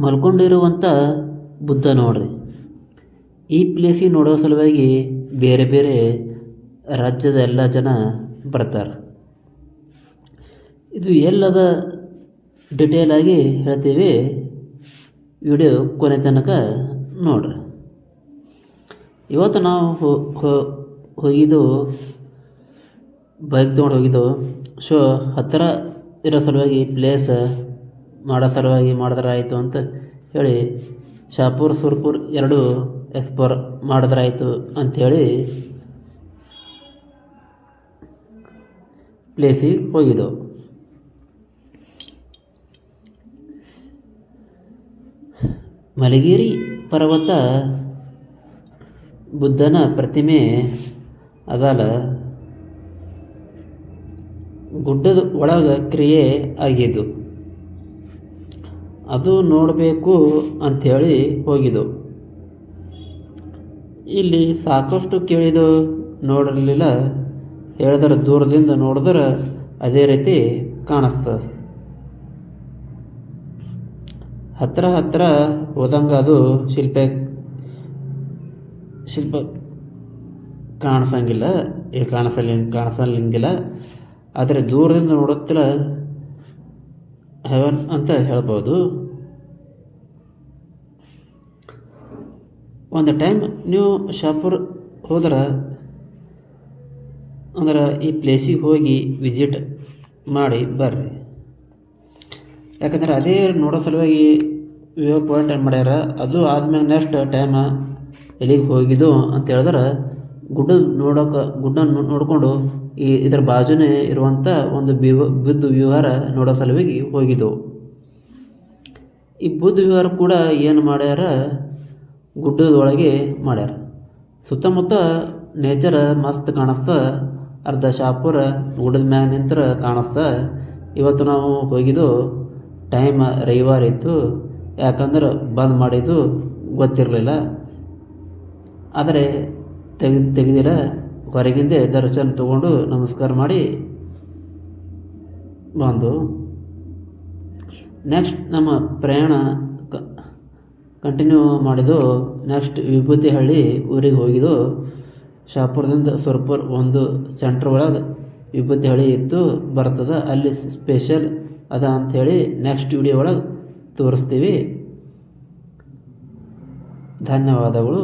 ಮಲ್ಕೊಂಡಿರುವಂಥ ಬುದ್ಧ ನೋಡ್ರಿ. ಈ ಪ್ಲೇಸಿಗೆ ನೋಡೋ ಸಲುವಾಗಿ ಬೇರೆ ಬೇರೆ ರಾಜ್ಯದ ಎಲ್ಲ ಜನ ಬರ್ತಾರೆ. ಇದು ಎಲ್ಲದ ಡಿಟೇಲಾಗಿ ಹೇಳ್ತೀವಿ, ವಿಡಿಯೋ ಕೊನೆ ತನಕ ನೋಡ್ರಿ. ಇವತ್ತು ನಾವು ಹೋಗಿದ್ದು ಬೈಕ್ ತೊಗೊಂಡು ಹೋಗಿದ್ದು. ಸೊ ಹತ್ತಿರ ಇರೋ ಸಲುವಾಗಿ ಪ್ಲೇಸ್ ಮಾಡೋ ಸಲುವಾಗಿ ಮಾಡಿದ್ರಾಯಿತು ಅಂತ ಹೇಳಿ ಶಾಪುರ್ ಸುರ್ಪುರ್ ಎರಡು ಎಕ್ಸ್ಪ್ಲೋರ್ ಮಾಡಿದ್ರಾಯಿತು ಅಂಥೇಳಿ ಪ್ಲೇಸಿಗೆ ಹೋಗಿದ್ದೆವು. ಮಲಗೇರಿ ಪರ್ವತ ಬುದ್ಧನ ಪ್ರತಿಮೆ ಅದಲ್ಲ, ಗುಡ್ಡದ ಒಳಗೆ ಕ್ರಿಯೆ ಆಗಿದ್ದು. ಅದು ನೋಡಬೇಕು ಅಂಥೇಳಿ ಹೋಗಿದ್ದು. ಇಲ್ಲಿ ಸಾಕಷ್ಟು ಕೇಳಿದ್ದು ನೋಡಿರಲಿಲ್ಲ. ಹೇಳಿದ್ರೆ ದೂರದಿಂದ ನೋಡಿದ್ರೆ ಅದೇ ರೀತಿ ಕಾಣಿಸ್ತದೆ. ಹತ್ತಿರ ಹೋದಂಗೆ ಅದು ಶಿಲ್ಪ ಕಾಣಿಸಂಗಿಲ್ಲ, ಕಾಣಿಸಲಿಂಗಿಲ್ಲ. ಆದರೆ ದೂರದಿಂದ ನೋಡುತ್ತಿಲ್ಲ ಹೆವನ್ ಅಂತ ಹೇಳ್ಬೋದು. ಒಂದು ಟೈಮ್ ನೀವು ಶಾಪುರ್ ಹೋದ್ರೆ ಅಂದ್ರೆ ಈ ಪ್ಲೇಸಿಗೆ ಹೋಗಿ ವಿಸಿಟ್ ಮಾಡಿ ಬರ್ರಿ. ಯಾಕಂದ್ರೆ ಅದೇ ನೋಡೋ ಸಲುವಾಗಿ ವ್ಯೂ ಪಾಯಿಂಟ್ ಏನು ಮಾಡ್ಯಾರ. ಅದು ಆದ್ಮೇಲೆ ನೆಕ್ಸ್ಟ್ ಟೈಮ್ ಎಲ್ಲಿಗೆ ಹೋಗಿದ್ದು ಅಂತ ಹೇಳಿದ್ರೆ ಗುಡ್ಡ ನೋಡಿಕೊಂಡು ಇದರ ಬಾಜುನೇ ಇರುವಂಥ ಒಂದು ಬುದ್ಧ ವಿಹಾರ ನೋಡೋ ಸಲುವಾಗಿ ಹೋಗಿದ್ದೆವು. ಈ ಬುದ್ಧ ವಿಹಾರ ಕೂಡ ಏನು ಮಾಡ್ಯಾರ, ಗುಡ್ಡದೊಳಗೆ ಮಾಡ್ಯಾರ. ಸುತ್ತಮುತ್ತ ನೇಚರ್ ಮಸ್ತ್ ಕಾಣಿಸ್ತ. ಅರ್ಧ ಶಾಪುರ ಗುಡ್ಡದ ಮ್ಯಾಗ ನಿಂತರ ಕಾಣಿಸ್ತ. ಇವತ್ತು ನಾವು ಹೋಗಿದ್ದು ಟೈಮ್ ರವಿವಾರ ಇತ್ತು. ಯಾಕಂದ್ರೆ ಬಂದ್ ಮಾಡಿದ್ದು ಗೊತ್ತಿರಲಿಲ್ಲ. ಆದರೆ ತೆಗೆದಿಲ್ಲ. ಹೊರಗಿಂದೆ ದರ್ಶನ ತಗೊಂಡು ನಮಸ್ಕಾರ ಮಾಡಿ ಬಂದು ನೆಕ್ಸ್ಟ್ ನಮ್ಮ ಪ್ರಯಾಣ ಕಂಟಿನ್ಯೂ ಮಾಡಿದ್ದು. ನೆಕ್ಸ್ಟ್ ವಿಭೂತಿಹಳ್ಳಿ ಊರಿಗೆ ಹೋಗಿದ್ದು. ಶಾಪುರದಿಂದ ಸುರ್ಪುರ್ ಒಂದು ಸೆಂಟ್ರ್ ಒಳಗೆ ವಿಭೂತಿಹಳ್ಳಿ ಇತ್ತು ಬರ್ತದೆ. ಅಲ್ಲಿ ಸ್ಪೆಷಲ್ ಅದ ಅಂಥೇಳಿ ನೆಕ್ಸ್ಟ್ ವಿಡಿಯೋ ಒಳಗೆ ತೋರಿಸ್ತೀವಿ. ಧನ್ಯವಾದಗಳು.